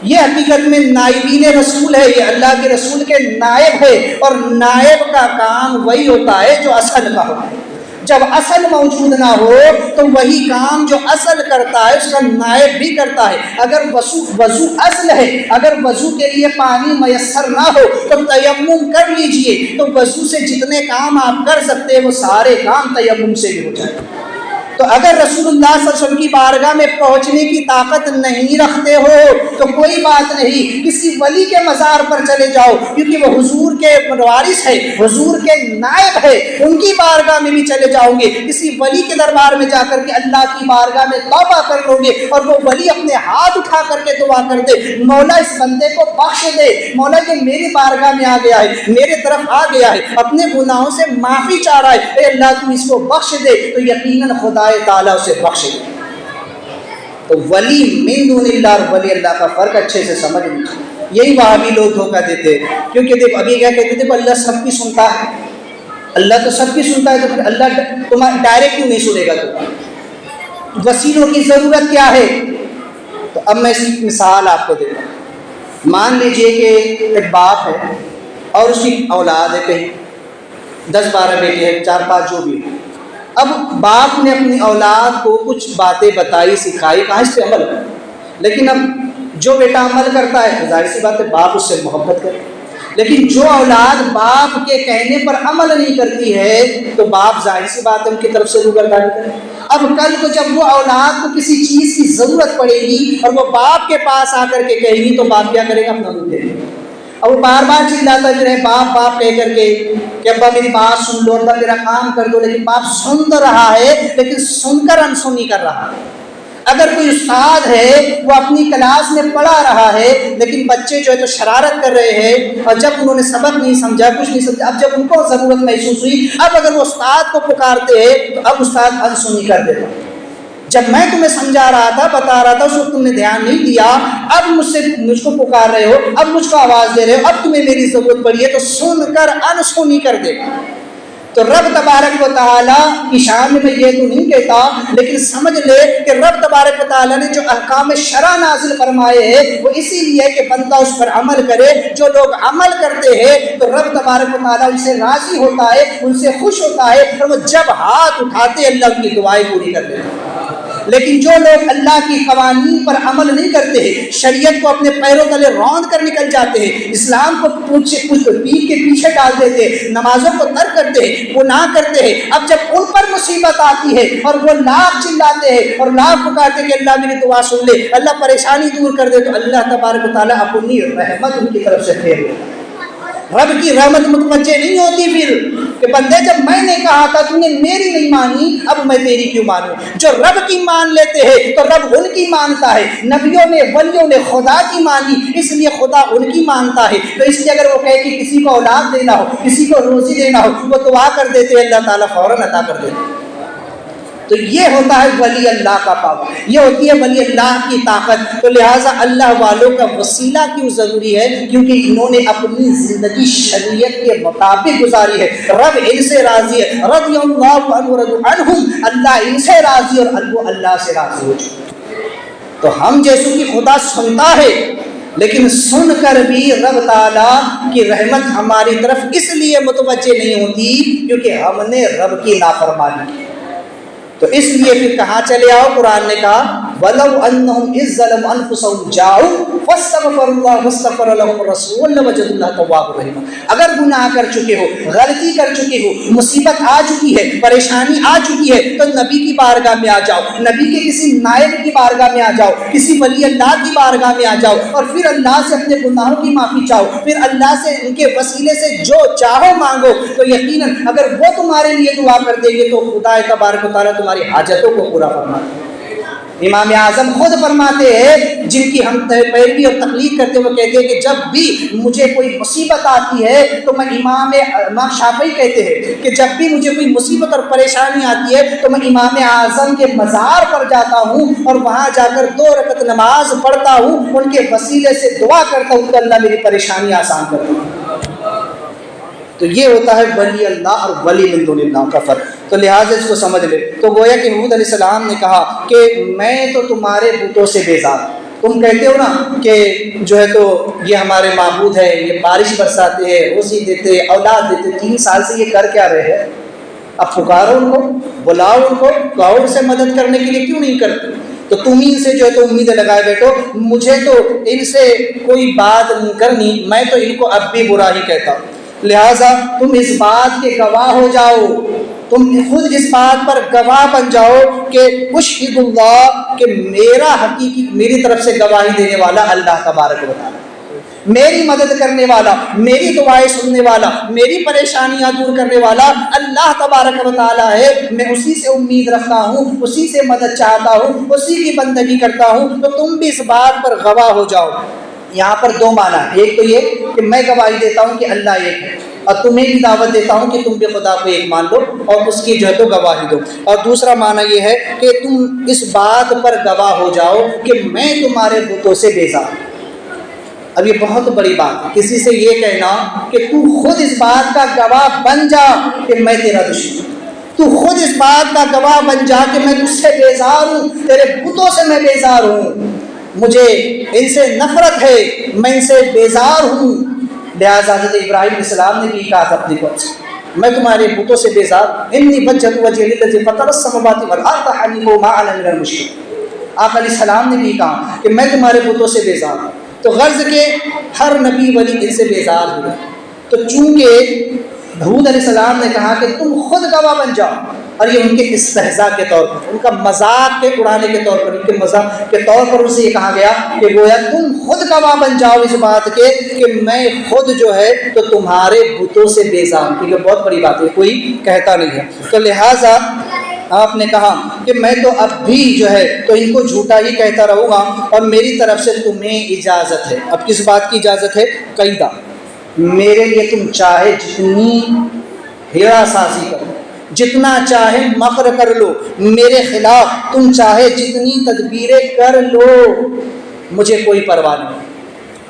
یہ حقیقت میں نائبین رسول ہے، یہ اللہ کے رسول کے نائب ہے. اور نائب کا کام وہی ہوتا ہے جو اصل کا ہوتا ہے. جب اصل موجود نہ ہو تو وہی کام جو اصل کرتا ہے اس کا نائب بھی کرتا ہے. اگر وضو اصل ہے، اگر وضو کے لیے پانی میسر نہ ہو تو تیمم کر لیجئے، تو وضو سے جتنے کام آپ کر سکتے ہیں وہ سارے کام تیمم سے بھی ہو جائیں. تو اگر رسول اللہ صلی اللہ علیہ وسلم کی بارگاہ میں پہنچنے کی طاقت نہیں رکھتے ہو تو کوئی بات نہیں، کسی ولی کے مزار پر چلے جاؤ، کیونکہ وہ حضور کے وارث ہے، حضور کے نائب ہے، ان کی بارگاہ میں بھی چلے جاؤ گے. کسی ولی کے دربار میں جا کر کے اللہ کی بارگاہ میں توبہ کر لو گے، اور وہ ولی اپنے ہاتھ اٹھا کر کے دعا کر دے، مولا اس بندے کو بخش دے، مولا یہ میری بارگاہ میں آ گیا ہے، میرے طرف آ گیا ہے، اپنے گناہوں سے معافی چاہ رہا ہے، اے اللہ تو اس کو بخش دے، تو یقیناً خدا تعالیٰ اسے بخشے. تو ولی من دون اللہ اور ولی اللہ کا فرق اچھے سے سمجھ لیں. یہی وہابی لوگ دھوکہ دیتے، کیونکہ دیکھو ابھی کیا کہتے تھے، اللہ سب کی سنتا ہے، اللہ تو سب کی سنتا ہے، تو پھر اللہ تمہارا ڈائریکٹ کیوں نہیں سنے گا؟ تو وسیلوں کی ضرورت کیا ہے؟ تو اب میں اس کی مثال آپ کو دیتا ہوں. مان لیجئے کہ ایک باپ ہے اور اس کی اولاد ہے، کہیں 10-12 بیٹے ہیں، 4-5 جو بھی ہے. اب باپ نے اپنی اولاد کو کچھ باتیں بتائی، سکھائی، کہا اس پہ عمل کر. لیکن اب جو بیٹا عمل کرتا ہے ظاہر سی بات ہے باپ اس سے محبت کرے. لیکن جو اولاد باپ کے کہنے پر عمل نہیں کرتی ہے تو باپ ظاہر سی بات ہے ان کی طرف سے روبرداری کرے۔ اب کل کو جب وہ اولاد کو کسی چیز کی ضرورت پڑے گی اور وہ باپ کے پاس آ کر کے کہے گی تو باپ کیا کرے گا؟ اپنا منہ دے گا۔ اب وہ بار بار چلاتا رہے باپ باپ کہہ کر کے کہ ابا میری بات سن لو، ابا میرا کام کر دو، لیکن باپ سن تو رہا ہے لیکن سن کر انسنی کر رہا ہے۔ اگر کوئی استاد ہے وہ اپنی کلاس میں پڑھا رہا ہے لیکن بچے جو ہے تو شرارت کر رہے ہیں اور جب انہوں نے سبق نہیں سمجھا، کچھ نہیں سمجھا، اب جب ان کو ضرورت محسوس ہوئی، اب اگر وہ استاد کو پکارتے ہیں تو اب استاد انسنی کر دیتا۔ جب میں تمہیں سمجھا رہا تھا، بتا رہا تھا، اس وقت تم نے دھیان نہیں دیا، اب مجھ کو پکار رہے ہو، اب مجھ کو آواز دے رہے ہو، اب تمہیں میری ضرورت پڑی ہے تو سن کر انسنی کر دے گا۔ تو رب تبارک و تعالیٰ کی شان میں یہ تو نہیں کہتا، لیکن سمجھ لے کہ رب تبارک و تعالیٰ نے جو احکام شرع نازل فرمائے ہیں وہ اسی لیے کہ بندہ اس پر عمل کرے۔ جو لوگ عمل کرتے ہیں تو رب تبارک و تعالیٰ ان سے راضی ہوتا ہے، ان سے خوش ہوتا ہے، اور وہ جب ہاتھ اٹھاتے اللہ ان کی دعائیں پوری کر دیتے ہیں۔ لیکن جو لوگ اللہ کی قوانین پر عمل نہیں کرتے ہیں، شریعت کو اپنے پیروں تلے روند کر نکل جاتے ہیں، اسلام کو پیٹ کے پیچھے ڈال دیتے ہیں، نمازوں کو ترک کرتے ہیں، گناہ کرتے ہیں، اب جب ان پر مصیبت آتی ہے اور وہ لاکھ چلاتے ہیں اور لاکھ پکارتے ہیں کہ اللہ میری دعا سن لے، اللہ پریشانی دور کر دے، تو اللہ تبارک و تعالیٰ اپنی رحمت ان کی طرف سے پھیر لیتا ہے۔ رب کی رحمت متوجہ نہیں ہوتی پھر کہ بندے جب میں نے کہا تھا تم نے میری نہیں مانی، اب میں تیری کیوں مانوں؟ جو رب کی مان لیتے ہیں تو رب ان کی مانتا ہے۔ نبیوں نے ولیوں نے خدا کی مانی، اس لیے خدا ان کی مانتا ہے۔ تو اس لیے اگر وہ کہے کہ کسی کو اولاد دینا ہو، کسی کو روزی دینا ہو، وہ دعا کر دیتے، اللہ تعالیٰ فوراً عطا کر دیتے۔ تو یہ ہوتا ہے ولی اللہ کا پاور، یہ ہوتی ہے ولی اللہ کی طاقت۔ تو لہٰذا اللہ والوں کا وسیلہ کیوں ضروری ہے؟ کیونکہ انہوں نے اپنی زندگی شریعت کے مطابق گزاری ہے۔ رب ان سے راضی ہے، رضی اللہ عنہ ورضوا عنہم، اللہ ان سے راضی اور اللہ سے راضی ہو چکے۔ تو ہم جیسوں کی خدا سنتا ہے لیکن سن کر بھی رب تعالیٰ کی رحمت ہماری طرف اس لیے متوجہ نہیں ہوتی کیونکہ ہم نے رب کی نافرمانی کی۔ تو اس لیے پھر کہاں چلے آؤ؟ قرآن نے کہا وَلَوْ أَنَّهُمْ إِذْ ظَلَمُوا أَنفُسَهُمْ جَاءُوا فَاسْتَغْفَرُوا اللَّهَ وَاسْتَغْفَرَ لَهُمُ الرَّسُولُ لَوَجَدُوا اللَّهَ تَوَّابًا رَحِيمًا۔ اگر گناہ کر چکے ہو، غلطی کر چکے ہو، مصیبت آ چکی ہے، پریشانی آ چکی ہے، تو نبی کی بارگاہ میں آ جاؤ، نبی کے کسی نائب کی بارگاہ میں آ جاؤ، کسی ولی اللہ کی بارگاہ میں آ جاؤ اور پھر اللہ سے اپنے گناہوں کی معافی چاہو، پھر اللہ سے ان کے وسیلے سے جو چاہو مانگو، تو یقیناً اگر وہ تمہارے لیے دعا کر دیں گے تو خدا تبارک و تعالیٰ تمہاری حاجتوں کو پورا فرماتے ہیں۔ امام اعظم خود فرماتے ہیں، جن کی ہم پیروی اور تقلید کرتے ہوئے کہتے ہیں کہ جب بھی مجھے کوئی مصیبت آتی ہے تو میں امام شافعی کہتے ہیں کہ جب بھی مجھے کوئی مصیبت اور پریشانی آتی ہے تو میں امام اعظم کے مزار پر جاتا ہوں اور وہاں جا کر 2 رکعت نماز پڑھتا ہوں، ان کے وسیلے سے دعا کرتا ہوں کہ اللہ میری پریشانی آسان کر دے۔ تو یہ ہوتا ہے ولی اللہ اور ولی من دون اللہ کا فرق۔ تو لہٰذا اس کو سمجھ لے۔ تو گویا کہ حود علیہ السلام نے کہا کہ میں تو تمہارے بتوں سے بیزار۔ تم کہتے ہو نا کہ جو ہے تو یہ ہمارے معبود ہے، یہ بارش برساتے ہیں، روزی دیتے، اولاد دیتے، 3 سال سے یہ کر کیا رہے ہیں؟ اب پکارو ان کو، بلاؤ ان کو، کہو ان سے مدد کرنے کے لیے کیوں نہیں کرتے؟ تو تم ہی سے جو ہے تو امیدیں لگائے بیٹھو، مجھے تو ان سے کوئی بات نہیں کرنی، میں تو ان کو اب بھی برا ہی کہتا ہوں۔ لہٰذا تم اس بات کے گواہ ہو جاؤ، تم خود اس بات پر گواہ بن جاؤ کہ اشہد اللہ کہ میری طرف سے گواہی دینے والا اللہ تبارک و تعالیٰ، میری مدد کرنے والا، میری دعائیں سننے والا، میری پریشانیاں دور کرنے والا اللہ تبارک و تعالیٰ ہے۔ میں اسی سے امید رکھتا ہوں، اسی سے مدد چاہتا ہوں، اسی کی بندگی کرتا ہوں۔ تو تم بھی اس بات پر گواہ ہو جاؤ۔ یہاں پر 2 معنی ہیں، ایک تو یہ کہ میں گواہی دیتا ہوں کہ اللہ ایک ہے، اور تمہیں بھی دعوت دیتا ہوں کہ تم بھی خدا کو ایک مان لو اور اس کی جو ہے تو گواہی دو۔ اور دوسرا معنی یہ ہے کہ تم اس بات پر گواہ ہو جاؤ کہ میں تمہارے بتوں سے بیزار ہوں۔ اب یہ بہت بڑی بات ہے، کسی سے یہ کہنا کہ تو خود اس بات کا گواہ بن جا کہ میں تیرا دشمن ہوں، تو خود اس بات کا گواہ بن جا کہ میں تجھ سے بیزار ہوں، تیرے بتوں سے میں بیزار ہوں، مجھے ان سے نفرت ہے، میں ان سے بیزار ہوں۔ لہٰذا حضرت ابراہیم علیہ السلام نے بھی کہا تھا اپنی قوم سے، میں تمہارے بتوں سے بیزار، انی وجہت وجہی للذی فطر السماوات والارض حنیفا وما انا من المشرکین۔ آپ علیہ السلام نے بھی کہا کہ میں تمہارے بتوں سے بیزار ہوں، تو غرض کے ہر نبی ولی ان سے بیزار ہوئے. تو چونکہ ہود علیہ السلام نے کہا کہ تم خود گواہ بن جاؤ، اور یہ ان کے استہزاء کے طور پر، ان کا مذاق کے اڑانے کے طور پر، ان کے مذاق کے طور پر ان سے یہ کہا گیا کہ گویا تم خود گواہ بن جاؤ اس بات کے کہ میں خود جو ہے تو تمہارے بتوں سے بیزار ہوں. کیونکہ بہت بڑی بات ہے، کوئی کہتا نہیں ہے. تو لہٰذا آپ نے کہا کہ میں تو اب بھی جو ہے تو ان کو جھوٹا ہی کہتا رہوں گا، اور میری طرف سے تمہیں اجازت ہے. اب کس بات کی اجازت ہے؟ قیدہ، میرے لیے تم چاہے جتنی ہیرا سازی کرو، جتنا چاہے مکر کر لو میرے خلاف، تم چاہے جتنی تدبیریں کر لو، مجھے کوئی پرواہ نہیں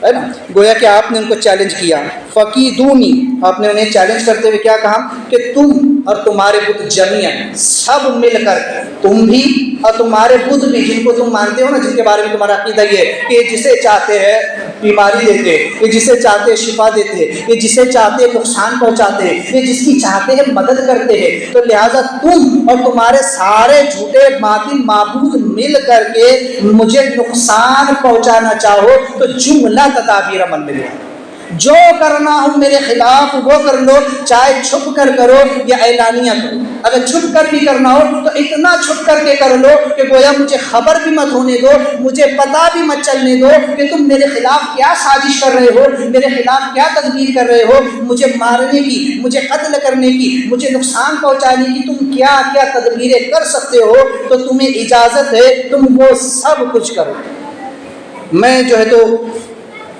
ہے نا. گویا کہ آپ نے ان کو چیلنج کیا. فقیدونی، آپ نے انہیں چیلنج کرتے ہوئے کیا کہا کہ تم اور تمہارے بت جمیعاً، سب مل کر، تم بھی اور تمہارے بت بھی جن کو تم مانتے ہو نا، جن کے بارے میں تمہارا عقیدہ یہ ہے کہ جسے چاہتے ہیں بیماری دیتے، یہ جسے چاہتے ہیں شفا دیتے، یہ جسے چاہتے ہیں نقصان پہنچاتے، یہ جس کی چاہتے ہیں مدد کرتے ہیں. تو لہٰذا تم اور تمہارے سارے جھوٹے باطل معبود مل کر کے مجھے نقصان پہنچانا چاہو تو جملہ تدابیر عمل میں لیا، جو کرنا ہو میرے خلاف وہ کر لو، چاہے چھپ کر کرو یا اعلانیہ کرو. اگر چھپ کر بھی کرنا ہو تو اتنا چھپ کر کے کر لو کہ گویا مجھے خبر بھی مت ہونے دو، مجھے پتہ بھی مت چلنے دو کہ تم میرے خلاف کیا سازش کر رہے ہو، میرے خلاف کیا تدبیر کر رہے ہو، مجھے مارنے کی، مجھے قتل کرنے کی، مجھے نقصان پہنچانے کی تم کیا کیا تدبیریں کر سکتے ہو. تو تمہیں اجازت ہے تم وہ سب کچھ کرو، میں جو ہے تو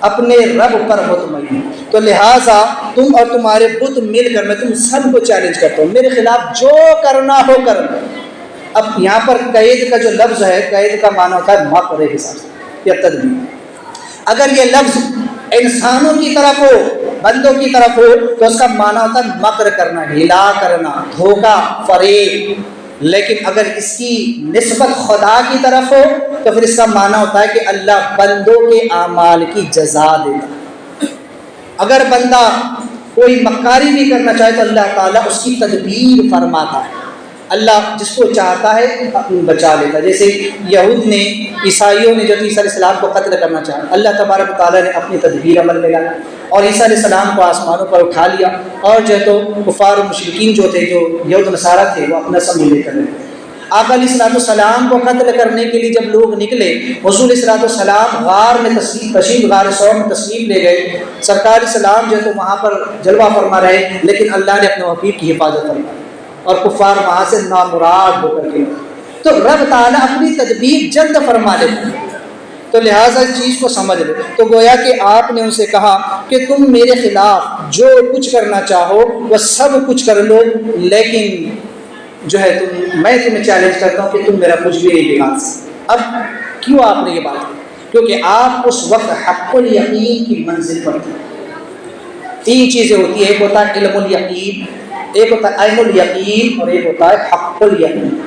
اپنے رب پر مطمئن ہوں. تو لہٰذا تم اور تمہارے بت مل کر، میں تم سب کو چیلنج کرتا ہوں، میرے خلاف جو کرنا ہو کر لو. اب یہاں پر قید کا جو لفظ ہے، قید کا معنی ہوتا ہے مکر کے حساب سے یا تدبیر. اگر یہ لفظ انسانوں کی طرف ہو، بندوں کی طرف ہو تو اس کا معنی ہوتا ہے مکر کرنا، ہلا کرنا، دھوکہ، فریب. لیکن اگر اس کی نسبت خدا کی طرف ہو تو پھر اس کا معنی ہوتا ہے کہ اللہ بندوں کے اعمال کی جزا دیتا. اگر بندہ کوئی مکاری بھی کرنا چاہے تو اللہ تعالیٰ اس کی تدبیر فرماتا ہے، اللہ جس کو چاہتا ہے بچا لیتا. جیسے یہود نے، عیسائیوں نے جب عیسیٰ علیہ السلام کو قتل کرنا چاہا، اللہ تبارک تعالیٰ نے اپنی تدبیر عمل میں لایا اور عیسیٰ علیہ السلام کو آسمانوں پر اٹھا لیا، اور جو ہے تو کفار و مشرکین جو تھے، جو یہود نصارہ تھے، وہ اپنا سب لے کر گئے. آقا علیہ السلام کو قتل کرنے کے لیے جب لوگ نکلے، حضور علیہ السلام غار میں تشریف، غار ثور میں تشریف لے گئے. سرکار السلام جو ہے تو وہاں پر جلوہ فرما رہے، لیکن اللہ نے اپنے حبیب کی حفاظت فرمائی اور کفار وہاں سے نامراد ہو کر کے. تو رب تعالیٰ اپنی تدبیر جلد فرما لیتے ہیں. تو لہٰذا اس چیز کو سمجھ لو. تو گویا کہ آپ نے ان سے کہا کہ تم میرے خلاف جو کچھ کرنا چاہو وہ سب کچھ کر لو، لیکن جو ہے میں تمہیں چیلنج کرتا ہوں کہ تم میرا کچھ بھی نہیں بگاڑ سکتے. اب کیوں آپ نے یہ بات کی؟ کیونکہ آپ اس وقت حق الیقین کی منزل پر تھے. تین چیزیں ہوتی ہیں، ایک ہوتا ہے علم الیقین، ایک ہوتا ہے عین الیقین، اور ایک ہوتا ہے حق الیقین.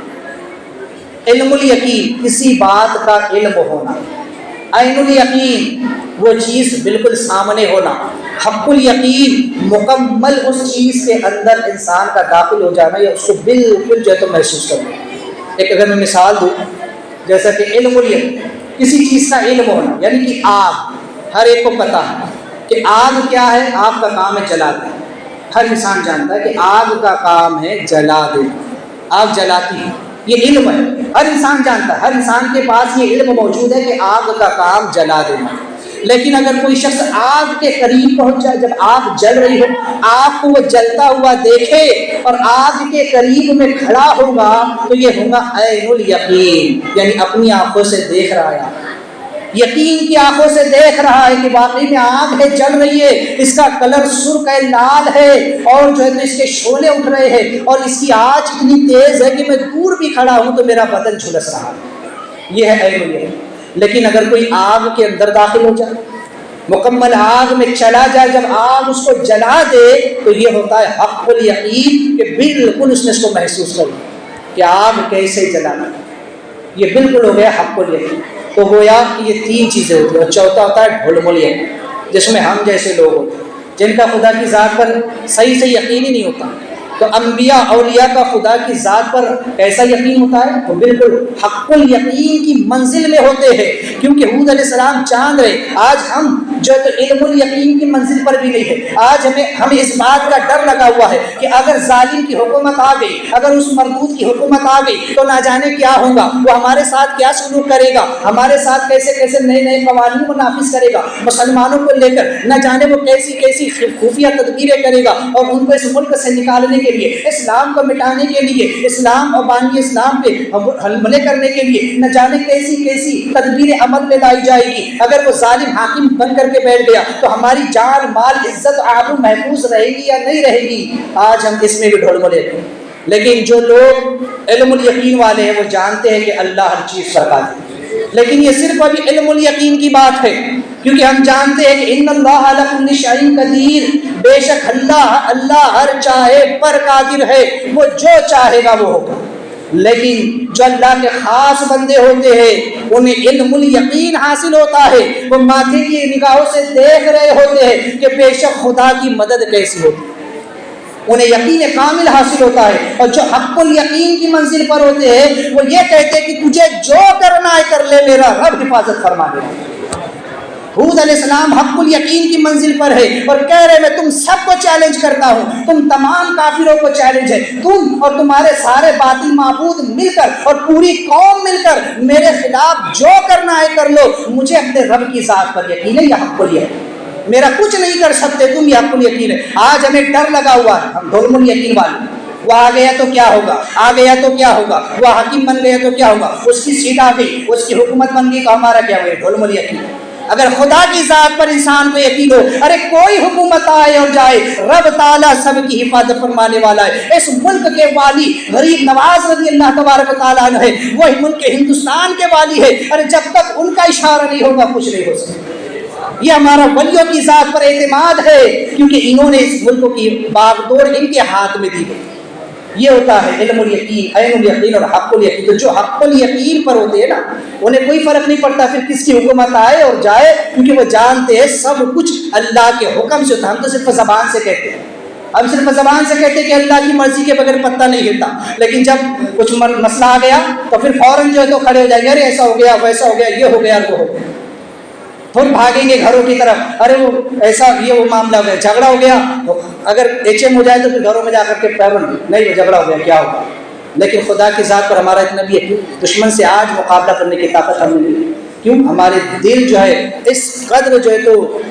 علم الیقین کسی بات کا علم ہونا، عین الیقین وہ چیز بالکل سامنے ہونا، حق الیقین مکمل اس چیز کے اندر انسان کا داخل ہو جانا یا اس کو بالکل جو ہے تو محسوس کرنا. ایک اگر میں مثال دوں، جیسا کہ علم الیقین کسی چیز کا علم ہونا، یعنی کہ آگ، ہر ایک کو پتہ ہے کہ آگ کیا ہے، آگ کا کام ہے جلا دینا. ہر انسان جانتا ہے کہ آگ کا کام ہے جلا دینا، آگ جلاتی ہے، یہ علم ہے، ہر انسان جانتا ہے، ہر انسان کے پاس یہ علم موجود ہے کہ آگ کا کام جلا دینا. لیکن اگر کوئی شخص آگ کے قریب پہنچ جائے، جب آگ جل رہی ہو، آگ کو وہ جلتا ہوا دیکھے اور آگ کے قریب میں کھڑا ہوگا تو یہ ہوگا عین الیقین، یعنی اپنی آنکھوں سے دیکھ رہا ہے، یقین کی آنکھوں سے دیکھ رہا ہے کہ واقعی میں آگ ہے، جل رہی ہے، اس کا کلر سرخ ہے، لال ہے، اور جو ہے تو اس کے شعلے اٹھ رہے ہیں، اور اس کی آنچ اتنی تیز ہے کہ میں دور بھی کھڑا ہوں تو میرا بدن جھلس رہا ہے. یہ ہے عین الیقین. لیکن اگر کوئی آگ کے اندر داخل ہو جائے، مکمل آگ میں چلا جائے، جب آگ اس کو جلا دے تو یہ ہوتا ہے حق الیقین کہ بالکل اس نے اس کو محسوس کر لیا کہ آگ کیسے جلانا، یہ بالکل ہو گیا حق الیقین. تو گویا کہ یہ تین چیزیں ہوتی ہیں. اور چوتھا ہوتا ہے ڈھلمل یقین، جس میں ہم جیسے لوگ ہوتے ہیں جن کا خدا کی ذات پر صحیح سے یقین ہی نہیں ہوتا، تو انبیاء اولیاء کا خدا کی ذات پر کیسا یقین ہوتا ہے؟ تو بالکل حق الیقین کی منزل میں ہوتے ہیں، کیونکہ حود علیہ السلام چاند رہے. آج ہم جو ہے تو علم الیقین کی منزل پر بھی نہیں ہے. آج ہمیں اس بات کا ڈر لگا ہوا ہے کہ اگر ظالم کی حکومت آ گئی، اگر اس مردود کی حکومت آ گئی تو نہ جانے کیا ہوگا، وہ ہمارے ساتھ کیا سلوک کرے گا، ہمارے ساتھ کیسے کیسے نئے نئے قوانین کو نافذ کرے گا، مسلمانوں کو لے کر نہ جانے وہ کیسی کیسی خفیہ تدبیریں کرے گا، اور ان کو اس ملک سے نکالنے کے لیے، اسلام کو مٹانے کے لیے، اسلام اور بانی اسلام پہ حملے کرنے کے لیے نہ جانے کیسی کیسی تدبیریں عمل میں لائی جائے گی. اگر وہ ظالم حاکم بن کر کے بیٹھ گیا تو ہماری جان مال عزت آبرو محفوظ رہے گی یا نہیں رہے گی؟ آج ہم اس میں بھی ڈھول ملے. لیکن جو لوگ علم الیقین والے ہیں وہ جانتے ہیں کہ اللہ ہر چیز پر قادر ہے، لیکن یہ صرف ابھی علم الیقین کی بات ہے، کیونکہ ہم جانتے ہیں کہ ان اللہ علی کل شیء قدیر، بے شک اللہ ہر چاہے پر قادر ہے، وہ جو چاہے گا وہ ہوگا. لیکن جو اللہ کے خاص بندے ہوتے ہیں انہیں علم الیقین حاصل ہوتا ہے، وہ ماتھے کی نگاہوں سے دیکھ رہے ہوتے ہیں کہ بے شک خدا کی مدد کیسی ہوتی ہے، انہیں یقین کامل حاصل ہوتا ہے. اور جو حق الیقین کی منزل پر ہوتے ہیں وہ یہ کہتے ہیں کہ تجھے جو کرنا ہے کر لے، میرا رب حفاظت فرما دے. حود علیہ السلام حق الیقین کی منزل پر ہے اور کہہ رہے میں تم سب کو چیلنج کرتا ہوں، تم تمام کافروں کو چیلنج ہے، تم اور تمہارے سارے باطل معبود مل کر اور پوری قوم مل کر میرے خلاف جو کرنا ہے کر لو، مجھے اپنے رب کی ذات پر یقین ہے، یہ حق الیقین، میرا کچھ نہیں کر سکتے تم، یہ حق الیقین ہے. آج ہمیں ڈر لگا ہوا ہے، ہم ڈھول الیقین والے، وہ آ گیا تو کیا ہوگا، آ گیا تو کیا ہوگا، وہ حاکم بن گیا تو کیا ہوگا، اس کی سیٹ آ گئی، اس کی حکومت بن گئی تو ہمارا کیا ہوگا، ڈھول الیقین. اگر خدا کی ذات پر انسان کو یقین ہو، ارے کوئی حکومت آئے اور جائے، رب تعالیٰ سب کی حفاظت فرمانے والا ہے. اس ملک کے والی غریب نواز رضی اللہ تبارک و تعالیٰ عنہ ہے، وہی ملک ہندوستان کے والی ہے. ارے جب تک ان کا اشارہ نہیں ہوگا کچھ نہیں ہو سکتا. یہ ہمارا ولیوں کی ذات پر اعتماد ہے، کیونکہ انہوں نے اس ملک کی باغدور ان کے ہاتھ میں دی گئی. یہ ہوتا ہے علم الیقین، عین الیقین اور حق الیقین. تو جو حق الیقین پر ہوتے ہیں نا، انہیں کوئی فرق نہیں پڑتا پھر کس کی حکومت آئے اور جائے، کیونکہ وہ جانتے ہیں سب کچھ اللہ کے حکم سے ہوتا ہے. ہم تو صرف زبان سے کہتے ہیں، ہم صرف زبان سے کہتے ہیں کہ اللہ کی مرضی کے بغیر پتہ نہیں ہلتا، لیکن جب کچھ مسئلہ آ گیا تو پھر فوراً جو ہے تو کھڑے ہو جائیں گے، ارے ایسا ہو گیا ویسا ہو گیا، یہ ہو گیا وہ ہو گیا، پھر بھاگیں گے گھروں کی طرف، ارے وہ ایسا یہ وہ معاملہ ہو گیا، جھگڑا ہو گیا. اگر ایچ ایم ہو جائے تو پھر گھروں میں جا کر کے پیون نہیں وہ جھگڑا ہو گیا کیا ہوگا. لیکن خدا کی ذات پر ہمارا اتنا بھی ہے، دشمن سے آج مقابلہ کرنے کی طاقت ہم نے نہیں. کیوں؟ ہمارے دل جو ہے اس قدر جو ہے تو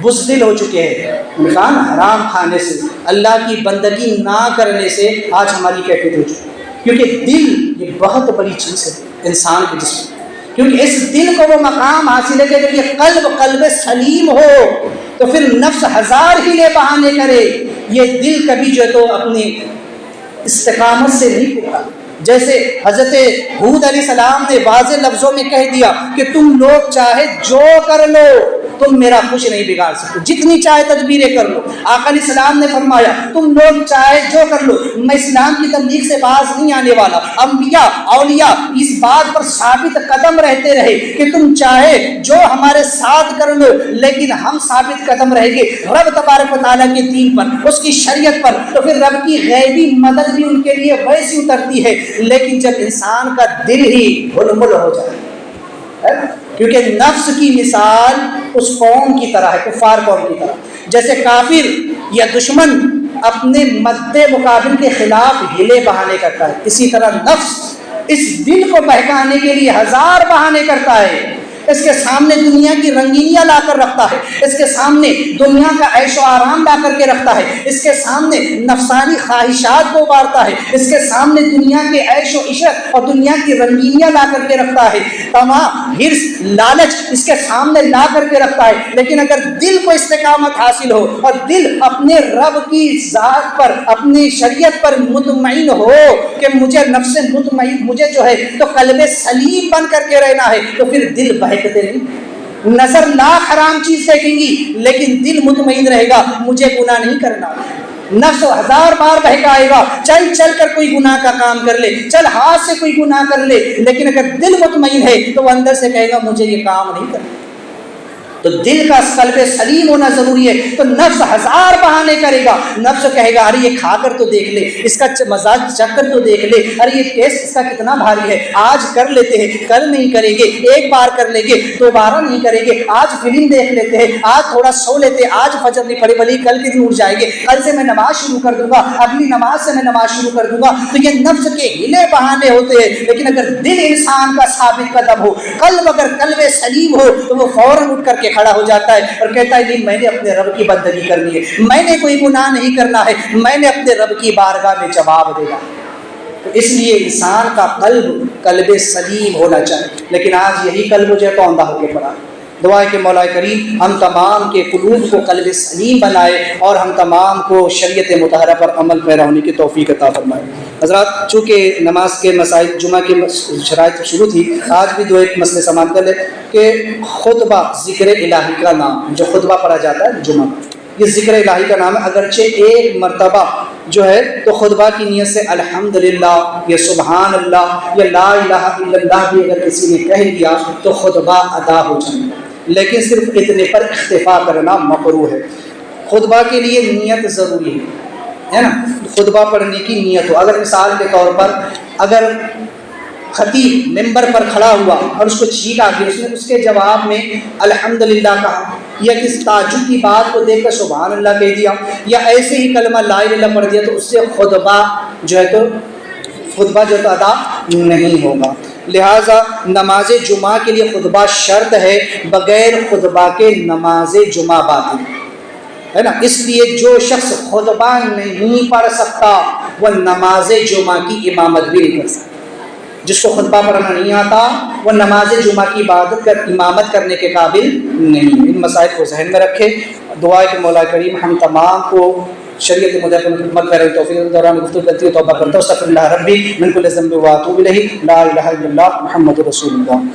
بزدل ہو چکے ہیں. انسان حرام کھانے سے، اللہ کی بندگی نہ کرنے سے آج ہماری کیفیت ہو چکی ہے. کیونکہ دل یہ بہت بڑی چیز ہے انسان کے جسم، کیونکہ اس دل کو وہ مقام حاصل ہے کہ اگر یہ قلب سلیم ہو تو پھر نفس ہزار ہی لے بہانے کرے، یہ دل کبھی جو ہے تو اپنی استقامت سے نہیں ٹوٹا. جیسے حضرت حود علیہ السلام نے واضح لفظوں میں کہہ دیا کہ تم لوگ چاہے جو کر لو، تم میرا کچھ نہیں بگاڑ سکتے، جتنی چاہے تدبیریں کر لو. آقا علیہ السلام نے فرمایا تم لوگ چاہے جو کر لو، میں اسلام کی تبلیغ سے باز نہیں آنے والا. انبیاء اولیاء اس بات پر ثابت قدم رہتے رہے کہ تم چاہے جو ہمارے ساتھ کر لو، لیکن ہم ثابت قدم رہیں گے رب تبارک و تعالیٰ کے دین پر، اس کی شریعت پر. تو پھر رب کی غیبی مدد بھی ان کے لیے ویسی اترتی ہے. لیکن جب انسان کا دل ہی ململ ہو جائے، کیونکہ نفس کی مثال اس قوم کی طرح ہے، کفار قوم کی طرح. جیسے کافر یا دشمن اپنے مد مقابل کے خلاف ہیلے بہانے کرتا ہے، اسی طرح نفس اس دل کو بہکانے کے لیے ہزار بہانے کرتا ہے. اس کے سامنے دنیا کی رنگینیاں لا کر رکھتا ہے، اس کے سامنے دنیا کا عیش و آرام لا کر کے رکھتا ہے، اس کے سامنے نفسانی خواہشات کو ابارتا ہے، اس کے سامنے دنیا کے عیش و عشرت اور دنیا کی رنگینیاں لا کر کے رکھتا ہے، تمام حرص لالچ اس کے سامنے لا کر کے رکھتا ہے. لیکن اگر دل کو استقامت حاصل ہو اور دل اپنے رب کی ذات پر، اپنی شریعت پر مطمئن ہو کہ مجھے نفس مطمئن، مجھے جو ہے تو قلب سلیم بن کر کے رہنا ہے، تو پھر دل بہکتے نہیں. نظر لاکھ حرام چیز دیکھیں گی لیکن دل مطمئن رہے گا مجھے گناہ نہیں کرنا. نفس ہزار بار بہکائے گا، چل کر کوئی گناہ کا کام کر لے، چل ہاتھ سے کوئی گناہ کر لے، لیکن اگر دل مطمئن ہے تو وہ اندر سے کہے گا مجھے یہ کام نہیں کرنا. نفس ہزار بار بہکائے گا، چل چل کر کوئی گناہ کر لے، چل ہاتھ سے کوئی گناہ کر لے، لیکن اگر دل مطمئن ہے تو وہ اندر سے کہے گا مجھے یہ کام نہیں کرنا. تو دل کا قلب سلیم ہونا ضروری ہے. تو نفس ہزار بہانے کرے گا, نفس کہے گا ارے یہ کھا کر تو دیکھ لے, اس کا مزاج چکھ کر تو دیکھ لے, ارے یہ ٹیسٹ اس کا کتنا بھاری ہے, آج کر لیتے ہیں, کل نہیں کریں گے, ایک بار کر لیں گے, دوبارہ نہیں کریں گے, آج فلم دیکھ لیتے ہیں, آج تھوڑا سو لیتے ہیں, آج فجر نہیں پڑی بھلی کل کے دن اٹھ جائیں گے, کل سے میں نماز شروع کر دوں گا, اگلی نماز سے میں نماز شروع کر دوں گا. تو یہ نفس کے ہلے بہانے ہوتے ہیں. لیکن اگر دل انسان کا ثابت قدم ہو, قلب اگر قلب سلیم ہو, تو وہ فوراً اٹھ کر کے کھڑا ہو جاتا ہے اور کہتا ہے نہیں, میں نے اپنے رب کی بندگی کرنی ہے, میں نے کوئی گناہ نہیں کرنا ہے, میں نے اپنے رب کی بارگاہ میں جواب دینا. تو اس لیے انسان کا قلب سلیم ہونا چاہیے. لیکن آج یہی قلب جو ہے تو اندھا ہو کے پڑا. دعا ہے کہ مولا کریم ہم تمام کے قلوب کو قلب سلیم بنائے اور ہم تمام کو شریعت مطہرہ پر عمل پیرا ہونے کی توفیق عطا فرمائے. حضرات, چونکہ نماز کے مسائل جمعہ کی شرائط شروع تھی, آج بھی دو ایک مسئلے سماعت کر لیں کہ خطبہ ذکر الہی کا نام, جو خطبہ پڑھا جاتا ہے جمعہ, یہ ذکر الہی کا نام ہے. اگرچہ ایک مرتبہ جو ہے تو خطبہ کی نیت سے الحمدللہ یا سبحان اللہ یا لا الہ الا اللہ بھی اگر کسی نے کہہ دیا تو خطبہ ادا ہو جائے, لیکن صرف اتنے پر اکتفا کرنا مکروہ ہے. خطبہ کے لیے نیت ضروری ہے نا, خطبہ پڑھنے کی نیت ہو. اگر مثال کے طور پر اگر خطیب ممبر پر کھڑا ہوا اور اس کو چھینک آ گئی, اس نے اس کے جواب میں الحمدللہ کہا, یا کس تعجب کی بات کو دیکھ کر سبحان اللہ کہہ دیا, یا ایسے ہی کلمہ لا الہ الا اللہ پڑھ دیا, تو اس سے خطبہ جو ہے تو ادا نہیں ہوگا. لہٰذا نماز جمعہ کے لیے خطبہ شرط ہے, بغیر خطبہ کے نماز جمعہ باطل ہے نا. اس لیے جو شخص خطبہ نہیں پڑھ سکتا وہ نماز جمعہ کی امامت بھی نہیں کر سکتا. جس کو خطبہ پڑھنا نہیں آتا وہ نماز جمعہ کی امامت کرنے کے قابل نہیں. ان مسائل کو ذہن میں رکھے. دعا ہے کہ مولا کریم ہم تمام کو شریعت مدد کرے. توفیق دوران گفتگو کرتی ہے توبہ کرتا ہوں. استغفر اللہ ربی من کل ذنب و اتوب الیہ. لا الہ الا اللہ محمد رسول اللہ.